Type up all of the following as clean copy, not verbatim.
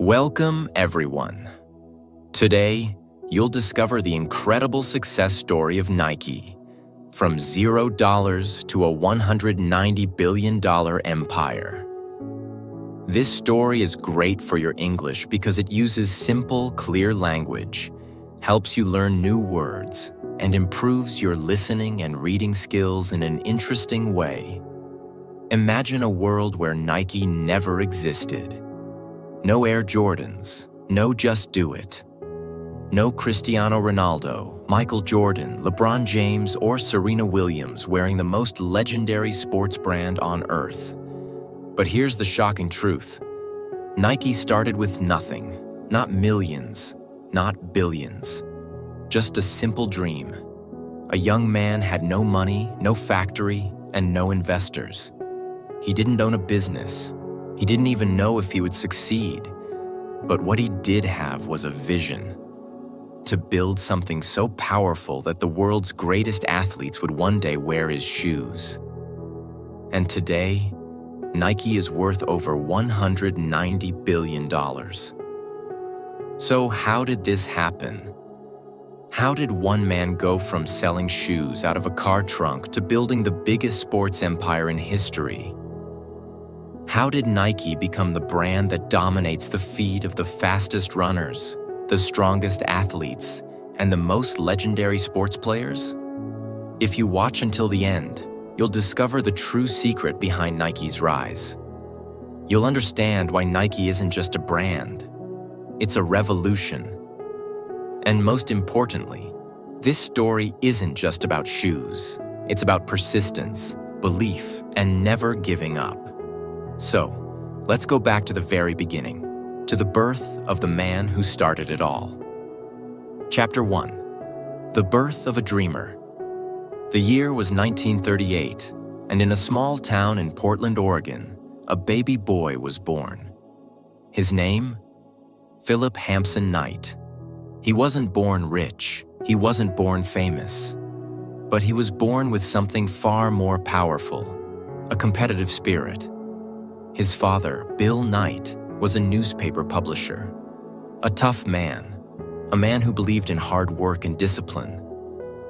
Welcome, everyone. Today, you'll discover the incredible success story of Nike, from $0 to a $190 billion empire. This story is great for your English because it uses simple, clear language, helps you learn new words, and improves your listening and reading skills in an interesting way. Imagine a world where Nike never existed. No Air Jordans, no Just Do It. No Cristiano Ronaldo, Michael Jordan, LeBron James, or Serena Williams wearing the most legendary sports brand on earth. But here's the shocking truth. Nike started with nothing, not millions, not billions. Just a simple dream. A young man had no money, no factory, and no investors. He didn't own a business. He didn't even know if he would succeed. But what he did have was a vision. To build something so powerful that the world's greatest athletes would one day wear his shoes. And today, Nike is worth over $190 billion. So how did this happen? How did one man go from selling shoes out of a car trunk to building the biggest sports empire in history? How did Nike become the brand that dominates the feet of the fastest runners, the strongest athletes, and the most legendary sports players? If you watch until the end, you'll discover the true secret behind Nike's rise. You'll understand why Nike isn't just a brand. It's a revolution. And most importantly, this story isn't just about shoes. It's about persistence, belief, and never giving up. So, let's go back to the very beginning, to the birth of the man who started it all. Chapter 1. The Birth of a Dreamer. The year was 1938, and in a small town in Portland, Oregon, a baby boy was born. His name? Philip Hampson Knight. He wasn't born rich, he wasn't born famous, but he was born with something far more powerful, a competitive spirit. His father, Bill Knight, was a newspaper publisher, a tough man, a man who believed in hard work and discipline.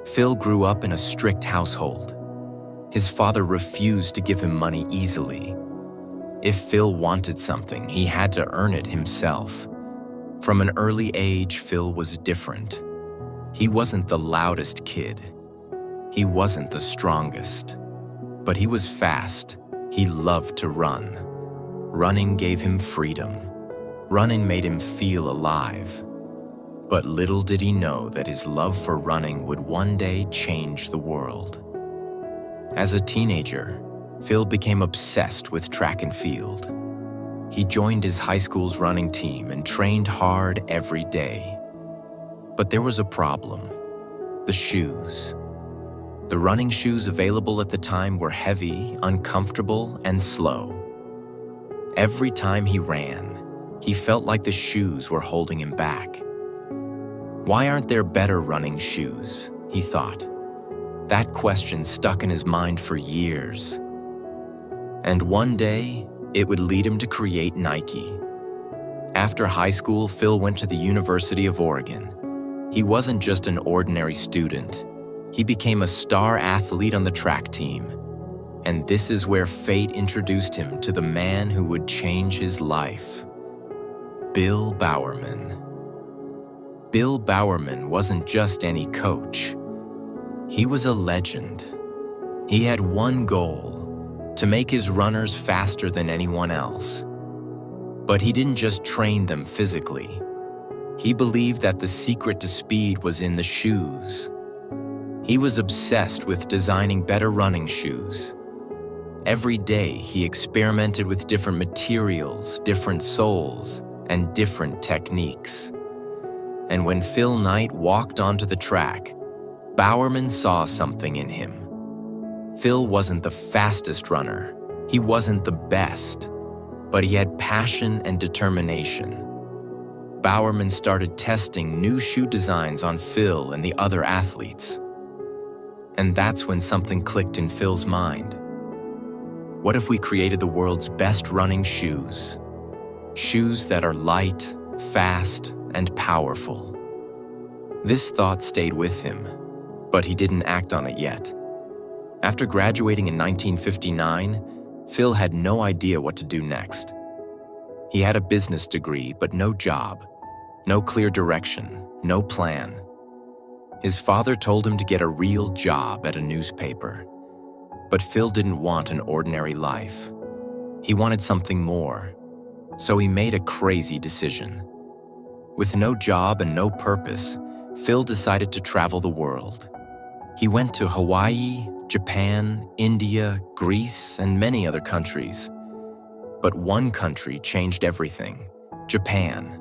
Phil grew up in a strict household. His father refused to give him money easily. If Phil wanted something, he had to earn it himself. From an early age, Phil was different. He wasn't the loudest kid. He wasn't the strongest. But he was fast. He loved to run. Running gave him freedom. Running made him feel alive. But little did he know that his love for running would one day change the world. As a teenager, Phil became obsessed with track and field. He joined his high school's running team and trained hard every day. But there was a problem: the shoes. The running shoes available at the time were heavy, uncomfortable, and slow. Every time he ran, he felt like the shoes were holding him back. Why aren't there better running shoes? He thought. That question stuck in his mind for years. And one day, it would lead him to create Nike. After high school, Phil went to the University of Oregon. He wasn't just an ordinary student. He became a star athlete on the track team. And this is where fate introduced him to the man who would change his life: Bill Bowerman. Bill Bowerman wasn't just any coach. He was a legend. He had one goal: to make his runners faster than anyone else. But he didn't just train them physically. He believed that the secret to speed was in the shoes. He was obsessed with designing better running shoes. Every day, he experimented with different materials, different soles, and different techniques. And when Phil Knight walked onto the track, Bowerman saw something in him. Phil wasn't the fastest runner. He wasn't the best. But he had passion and determination. Bowerman started testing new shoe designs on Phil and the other athletes. And that's when something clicked in Phil's mind. What if we created the world's best running shoes? Shoes that are light, fast, and powerful. This thought stayed with him, but he didn't act on it yet. After graduating in 1959, Phil had no idea what to do next. He had a business degree, but no job, no clear direction, no plan. His father told him to get a real job at a newspaper. But Phil didn't want an ordinary life. He wanted something more. So he made a crazy decision. With no job and no purpose, Phil decided to travel the world. He went to Hawaii, Japan, India, Greece, and many other countries. But one country changed everything: Japan.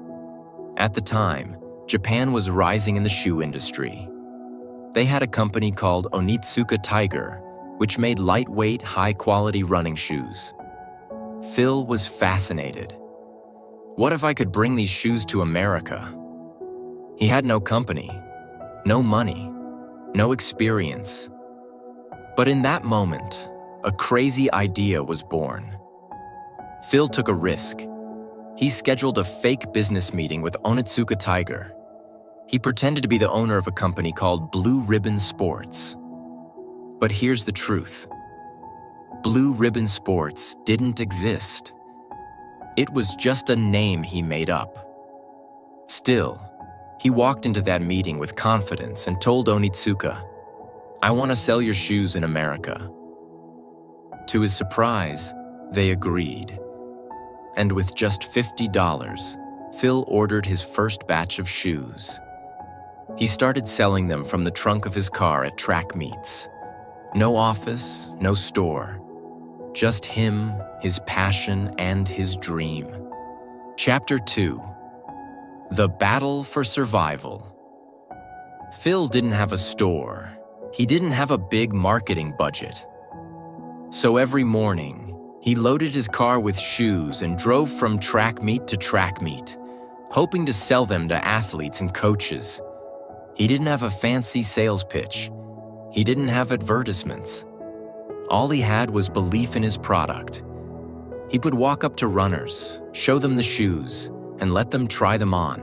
At the time, Japan was rising in the shoe industry. They had a company called Onitsuka Tiger, which made lightweight, high-quality running shoes. Phil was fascinated. What if I could bring these shoes to America? He had no company, no money, no experience. But in that moment, a crazy idea was born. Phil took a risk. He scheduled a fake business meeting with Onitsuka Tiger. He pretended to be the owner of a company called Blue Ribbon Sports. But here's the truth. Blue Ribbon Sports didn't exist. It was just a name he made up. Still, he walked into that meeting with confidence and told Onitsuka, "I want to sell your shoes in America." To his surprise, they agreed. And with just $50, Phil ordered his first batch of shoes. He started selling them from the trunk of his car at track meets. No office, no store. Just him, his passion, and his dream. Chapter 2. The Battle for Survival. Phil didn't have a store. He didn't have a big marketing budget. So every morning, he loaded his car with shoes and drove from track meet to track meet, hoping to sell them to athletes and coaches. He didn't have a fancy sales pitch. He didn't have advertisements. All he had was belief in his product. He would walk up to runners, show them the shoes, and let them try them on.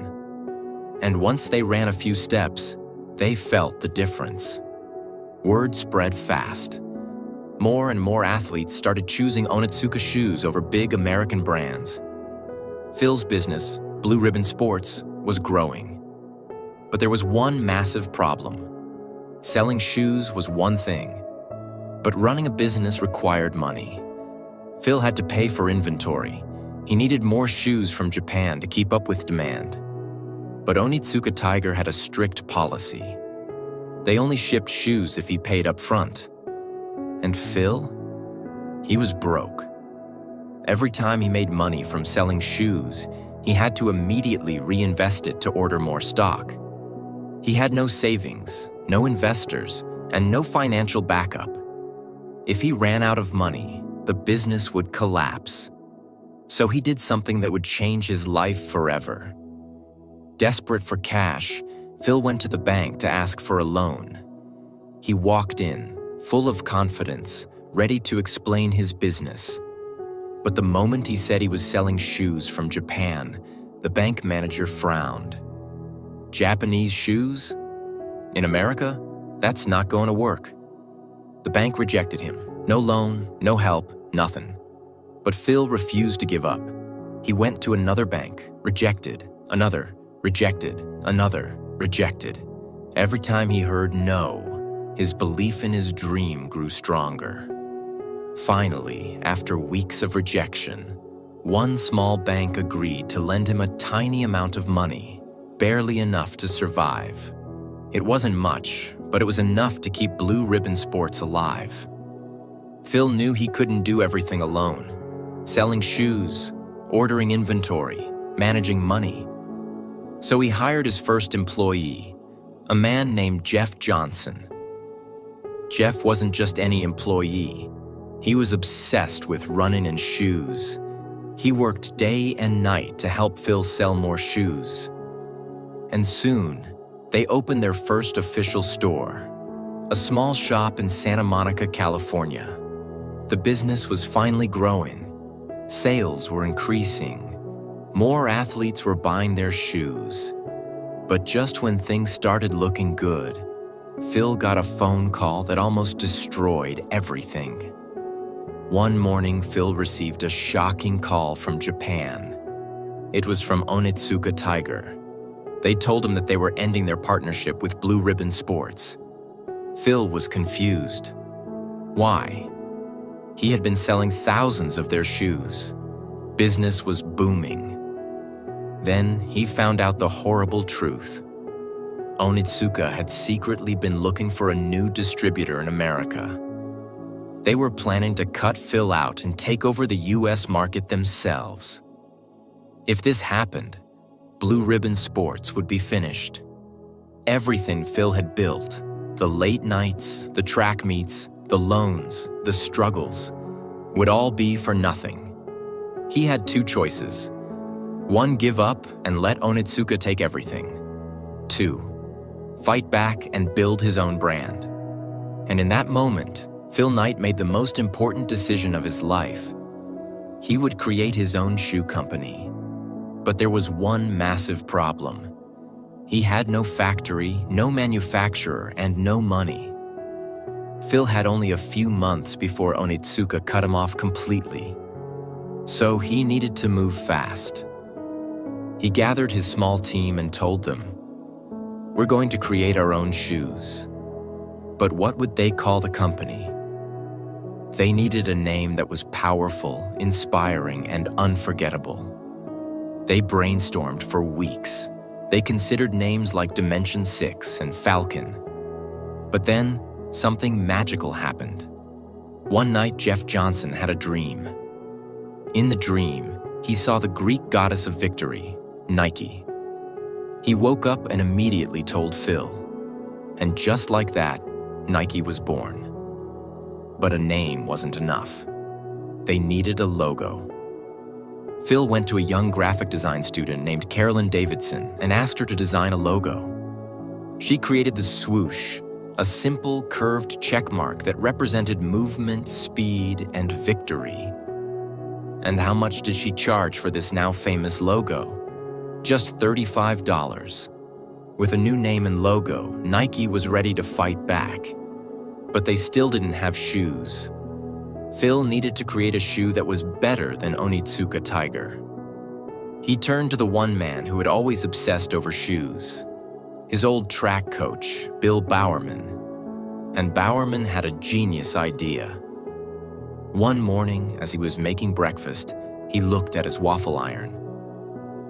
And once they ran a few steps, they felt the difference. Word spread fast. More and more athletes started choosing Onitsuka shoes over big American brands. Phil's business, Blue Ribbon Sports, was growing. But there was one massive problem. Selling shoes was one thing, but running a business required money. Phil had to pay for inventory. He needed more shoes from Japan to keep up with demand. But Onitsuka Tiger had a strict policy. They only shipped shoes if he paid up front. And Phil? He was broke. Every time he made money from selling shoes, he had to immediately reinvest it to order more stock. He had no savings, no investors, and no financial backup. If he ran out of money, the business would collapse. So he did something that would change his life forever. Desperate for cash, Phil went to the bank to ask for a loan. He walked in, full of confidence, ready to explain his business. But the moment he said he was selling shoes from Japan, the bank manager frowned. Japanese shoes? In America? That's not going to work. The bank rejected him. No loan, no help, nothing. But Phil refused to give up. He went to another bank, rejected, another, rejected, another, rejected. Every time he heard no, his belief in his dream grew stronger. Finally, after weeks of rejection, one small bank agreed to lend him a tiny amount of money, barely enough to survive. It wasn't much, but it was enough to keep Blue Ribbon Sports alive. Phil knew he couldn't do everything alone, selling shoes, ordering inventory, managing money. So he hired his first employee, a man named Jeff Johnson. Jeff wasn't just any employee. He was obsessed with running in shoes. He worked day and night to help Phil sell more shoes. And soon, they opened their first official store, a small shop in Santa Monica, California. The business was finally growing. Sales were increasing. More athletes were buying their shoes. But just when things started looking good, Phil got a phone call that almost destroyed everything. One morning, Phil received a shocking call from Japan. It was from Onitsuka Tiger. They told him that they were ending their partnership with Blue Ribbon Sports. Phil was confused. Why? He had been selling thousands of their shoes. Business was booming. Then he found out the horrible truth. Onitsuka had secretly been looking for a new distributor in America. They were planning to cut Phil out and take over the US market themselves. If this happened, Blue Ribbon Sports would be finished. Everything Phil had built, the late nights, the track meets, the loans, the struggles, would all be for nothing. He had two choices. One, give up and let Onitsuka take everything. Two, fight back and build his own brand. And in that moment, Phil Knight made the most important decision of his life. He would create his own shoe company. But there was one massive problem. He had no factory, no manufacturer, and no money. Phil had only a few months before Onitsuka cut him off completely. So he needed to move fast. He gathered his small team and told them, "We're going to create our own shoes." But what would they call the company? They needed a name that was powerful, inspiring, and unforgettable. They brainstormed for weeks. They considered names like Dimension 6 and Falcon. But then, something magical happened. One night, Jeff Johnson had a dream. In the dream, he saw the Greek goddess of victory, Nike. He woke up and immediately told Phil. And just like that, Nike was born. But a name wasn't enough. They needed a logo. Phil went to a young graphic design student named Carolyn Davidson and asked her to design a logo. She created the swoosh, a simple curved check mark that represented movement, speed, and victory. And how much did she charge for this now famous logo? Just $35. With a new name and logo, Nike was ready to fight back. But they still didn't have shoes. Phil needed to create a shoe that was better than Onitsuka Tiger. He turned to the one man who had always obsessed over shoes, his old track coach, Bill Bowerman. And Bowerman had a genius idea. One morning, as he was making breakfast, he looked at his waffle iron.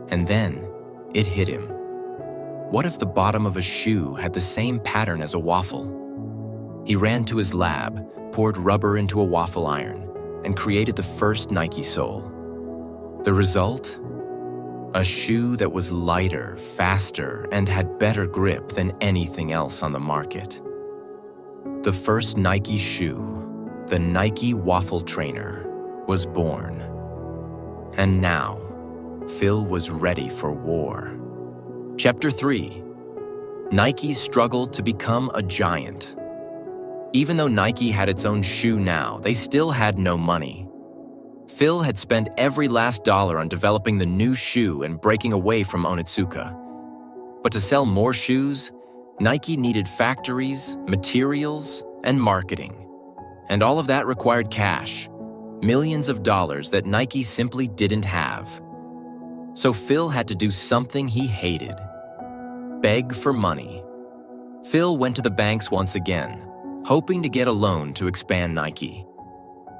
And then, it hit him. What if the bottom of a shoe had the same pattern as a waffle? He ran to his lab, poured rubber into a waffle iron, and created the first Nike sole. The result? A shoe that was lighter, faster, and had better grip than anything else on the market. The first Nike shoe, the Nike Waffle Trainer, was born. And now, Phil was ready for war. Chapter 3. Nike struggled to become a giant. Even though Nike had its own shoe now, they still had no money. Phil had spent every last dollar on developing the new shoe and breaking away from Onitsuka. But to sell more shoes, Nike needed factories, materials, and marketing. And all of that required cash, millions of dollars that Nike simply didn't have. So Phil had to do something he hated: beg for money. Phil went to the banks once again, hoping to get a loan to expand Nike.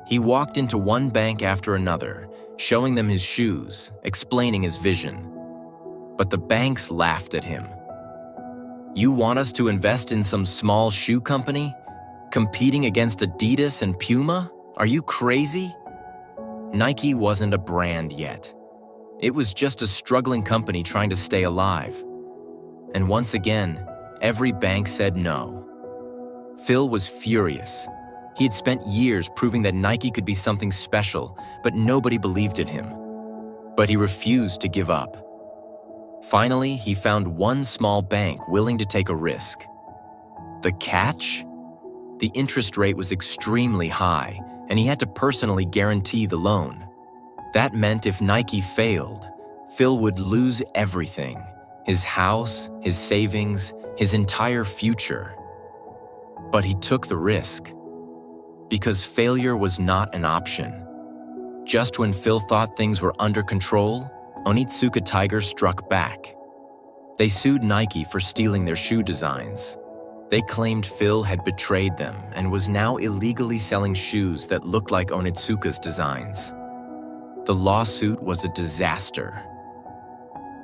He walked into one bank after another, showing them his shoes, explaining his vision. But the banks laughed at him. "You want us to invest in some small shoe company? Competing against Adidas and Puma? Are you crazy?" Nike wasn't a brand yet. It was just a struggling company trying to stay alive. And once again, every bank said no. Phil was furious. He had spent years proving that Nike could be something special, but nobody believed in him. But he refused to give up. Finally, he found one small bank willing to take a risk. The catch? The interest rate was extremely high, and he had to personally guarantee the loan. That meant if Nike failed, Phil would lose everything: his house, his savings, his entire future. But he took the risk, because failure was not an option. Just when Phil thought things were under control, Onitsuka Tiger struck back. They sued Nike for stealing their shoe designs. They claimed Phil had betrayed them and was now illegally selling shoes that looked like Onitsuka's designs. The lawsuit was a disaster.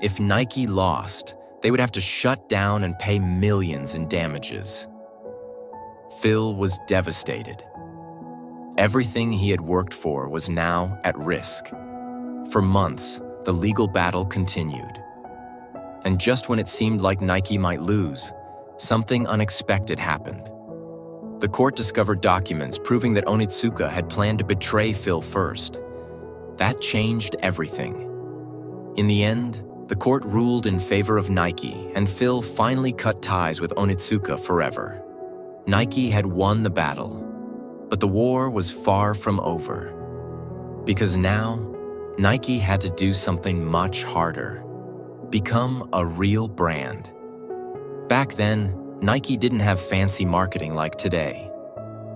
If Nike lost, they would have to shut down and pay millions in damages. Phil was devastated. Everything he had worked for was now at risk. For months, the legal battle continued. And just when it seemed like Nike might lose, something unexpected happened. The court discovered documents proving that Onitsuka had planned to betray Phil first. That changed everything. In the end, the court ruled in favor of Nike, and Phil finally cut ties with Onitsuka forever. Nike had won the battle, but the war was far from over. Because now, Nike had to do something much harder: become a real brand. Back then, Nike didn't have fancy marketing like today.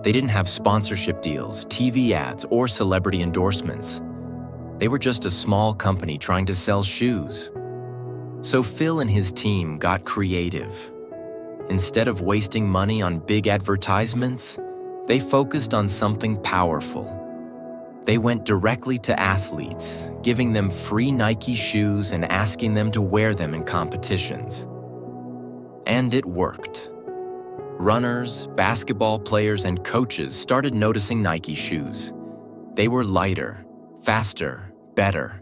They didn't have sponsorship deals, TV ads, or celebrity endorsements. They were just a small company trying to sell shoes. So Phil and his team got creative. Instead of wasting money on big advertisements, they focused on something powerful. They went directly to athletes, giving them free Nike shoes and asking them to wear them in competitions. And it worked. Runners, basketball players, and coaches started noticing Nike shoes. They were lighter, faster, better.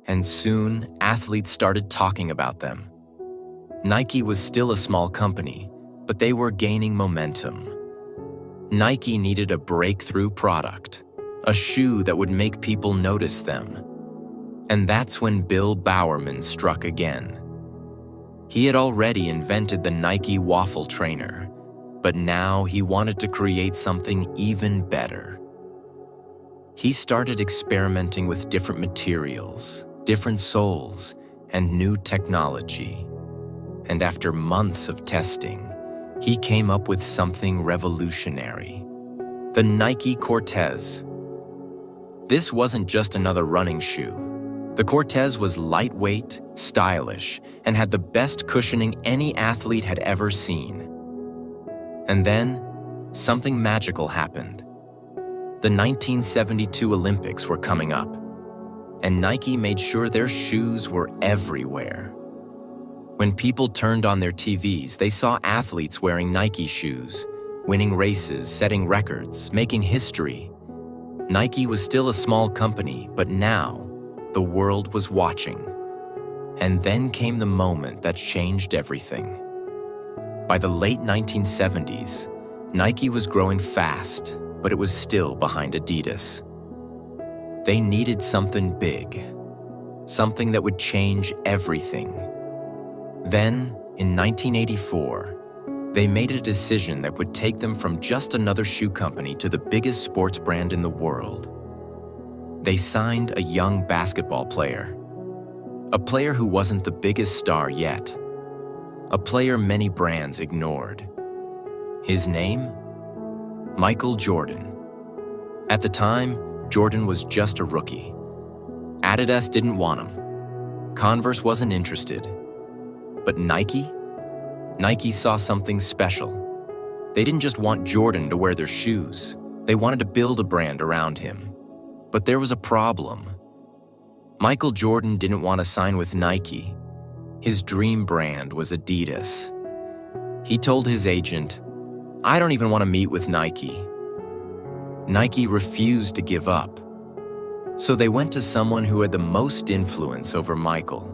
And soon, athletes started talking about them. Nike was still a small company, but they were gaining momentum. Nike needed a breakthrough product, a shoe that would make people notice them. And that's when Bill Bowerman struck again. He had already invented the Nike Waffle Trainer, but now he wanted to create something even better. He started experimenting with different materials, different soles, and new technology. And after months of testing, he came up with something revolutionary: the Nike Cortez. This wasn't just another running shoe. The Cortez was lightweight, stylish, and had the best cushioning any athlete had ever seen. And then, something magical happened. The 1972 Olympics were coming up, and Nike made sure their shoes were everywhere. When people turned on their TVs, they saw athletes wearing Nike shoes, winning races, setting records, making history. Nike was still a small company, but now the world was watching. And then came the moment that changed everything. By the late 1970s, Nike was growing fast, but it was still behind Adidas. They needed something big, something that would change everything. Then, in 1984, they made a decision that would take them from just another shoe company to the biggest sports brand in the world. They signed a young basketball player, a player who wasn't the biggest star yet, a player many brands ignored. His name? Michael Jordan. At the time, Jordan was just a rookie. Adidas didn't want him. Converse wasn't interested. But Nike? Nike saw something special. They didn't just want Jordan to wear their shoes. They wanted to build a brand around him. But there was a problem. Michael Jordan didn't want to sign with Nike. His dream brand was Adidas. He told his agent, "I don't even want to meet with Nike." Nike refused to give up. So they went to someone who had the most influence over Michael,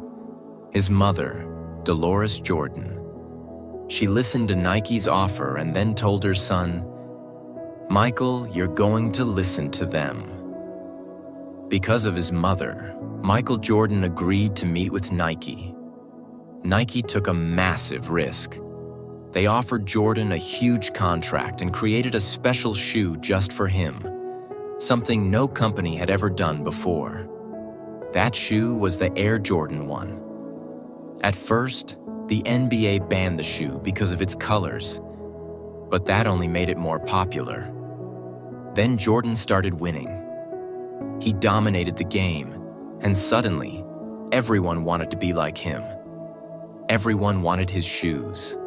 his mother, Dolores Jordan. She listened to Nike's offer and then told her son, "Michael, you're going to listen to them." Because of his mother, Michael Jordan agreed to meet with Nike. Nike took a massive risk. They offered Jordan a huge contract and created a special shoe just for him, something no company had ever done before. That shoe was the Air Jordan 1. At first, the NBA banned the shoe because of its colors, but that only made it more popular. Then Jordan started winning. He dominated the game, and suddenly, everyone wanted to be like him. Everyone wanted his shoes.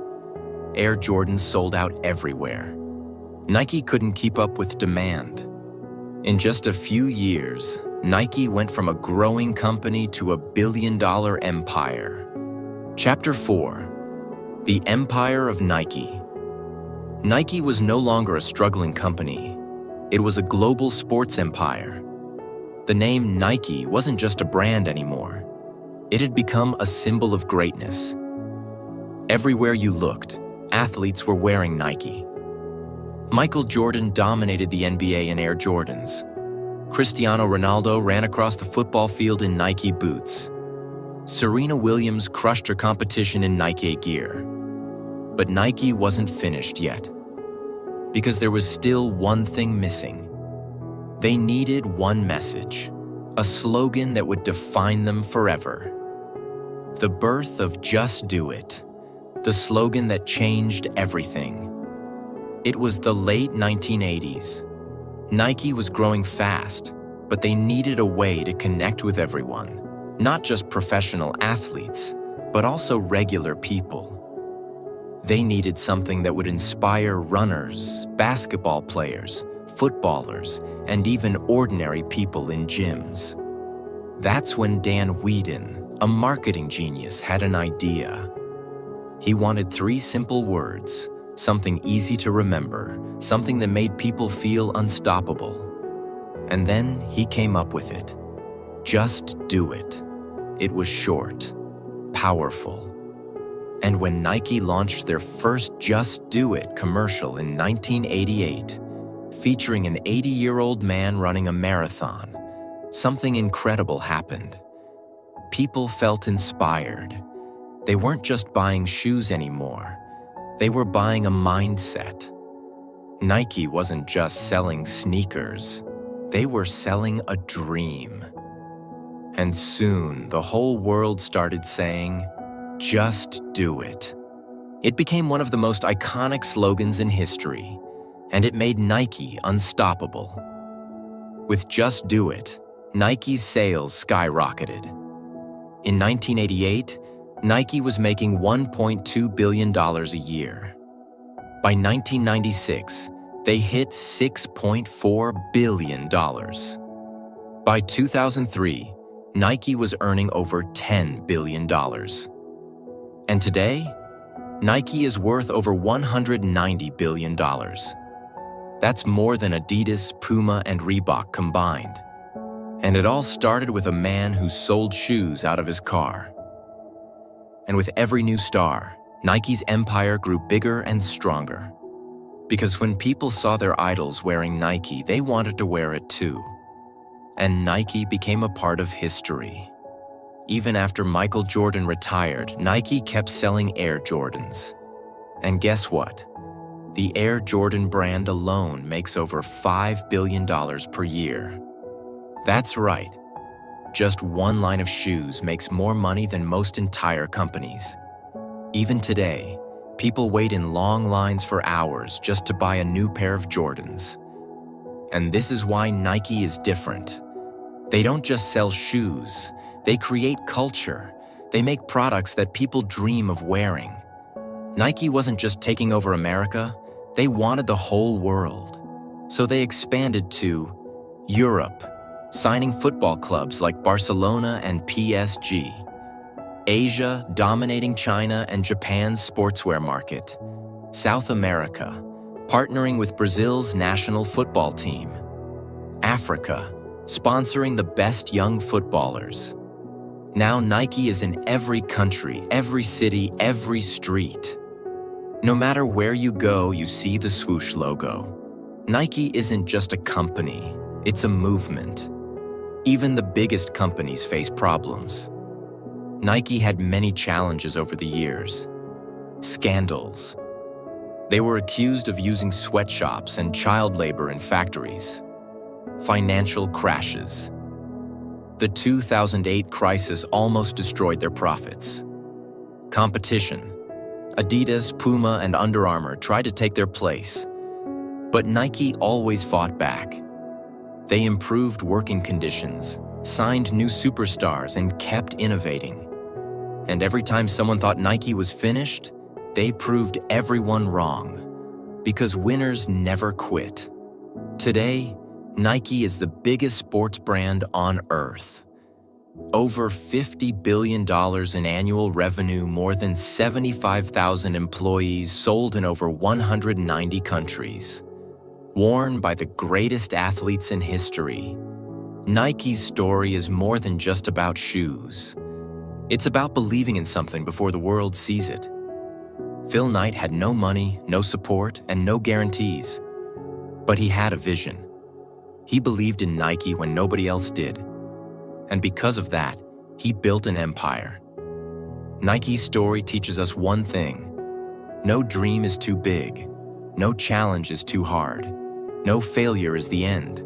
Air Jordans sold out everywhere. Nike couldn't keep up with demand. In just a few years, Nike went from a growing company to a billion-dollar empire. Chapter 4: The Empire of Nike. Nike was no longer a struggling company. It was a global sports empire. The name Nike wasn't just a brand anymore. It had become a symbol of greatness. Everywhere you looked, athletes were wearing Nike. Michael Jordan dominated the NBA in Air Jordans. Cristiano Ronaldo ran across the football field in Nike boots. Serena Williams crushed her competition in Nike gear. But Nike wasn't finished yet, because there was still one thing missing. They needed one message, a slogan that would define them forever. The birth of Just Do It, the slogan that changed everything. It was the late 1980s. Nike was growing fast, but they needed a way to connect with everyone, not just professional athletes, but also regular people. They needed something that would inspire runners, basketball players, footballers, and even ordinary people in gyms. That's when Dan Whedon, a marketing genius, had an idea. He wanted 3 simple words, something easy to remember, something that made people feel unstoppable. And then he came up with it. Just do it. It was short, powerful. And when Nike launched their first Just Do It commercial in 1988, featuring an 80-year-old man running a marathon, something incredible happened. People felt inspired. They weren't just buying shoes anymore. They were buying a mindset. Nike wasn't just selling sneakers. They were selling a dream. And soon, the whole world started saying, "Just do it." It became one of the most iconic slogans in history, and it made Nike unstoppable. With Just Do It, Nike's sales skyrocketed. In 1988, Nike was making $1.2 billion a year. By 1996, they hit $6.4 billion. By 2003, Nike was earning over $10 billion. And today, Nike is worth over $190 billion. That's more than Adidas, Puma, and Reebok combined. And it all started with a man who sold shoes out of his car. And with every new star, Nike's empire grew bigger and stronger. Because when people saw their idols wearing Nike, they wanted to wear it too. And Nike became a part of history. Even after Michael Jordan retired, Nike kept selling Air Jordans. And guess what? The Air Jordan brand alone makes over $5 billion per year. That's right. Just one line of shoes makes more money than most entire companies. Even today, people wait in long lines for hours just to buy a new pair of Jordans. And this is why Nike is different. They don't just sell shoes, they create culture. They make products that people dream of wearing. Nike wasn't just taking over America, they wanted the whole world. So they expanded to Europe, signing football clubs like Barcelona and PSG. Asia, dominating China and Japan's sportswear market. South America, partnering with Brazil's national football team. Africa, sponsoring the best young footballers. Now Nike is in every country, every city, every street. No matter where you go, you see the swoosh logo. Nike isn't just a company, it's a movement. Even the biggest companies face problems. Nike had many challenges over the years. Scandals. They were accused of using sweatshops and child labor in factories. Financial crashes. The 2008 crisis almost destroyed their profits. Competition. Adidas, Puma, and Under Armour tried to take their place, but Nike always fought back. They improved working conditions, signed new superstars, and kept innovating. And every time someone thought Nike was finished, they proved everyone wrong, because winners never quit. Today, Nike is the biggest sports brand on earth. Over $50 billion in annual revenue, more than 75,000 employees, sold in over 190 countries. Worn by the greatest athletes in history, Nike's story is more than just about shoes. It's about believing in something before the world sees it. Phil Knight had no money, no support, and no guarantees. But he had a vision. He believed in Nike when nobody else did. And because of that, he built an empire. Nike's story teaches us one thing: no dream is too big, no challenge is too hard, no failure is the end.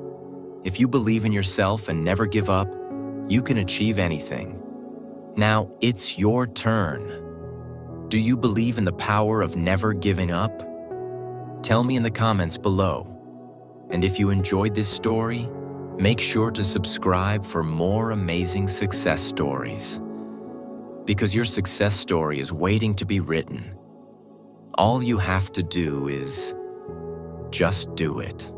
If you believe in yourself and never give up, you can achieve anything. Now it's your turn. Do you believe in the power of never giving up? Tell me in the comments below. And if you enjoyed this story, make sure to subscribe for more amazing success stories. Because your success story is waiting to be written. All you have to do is just do it.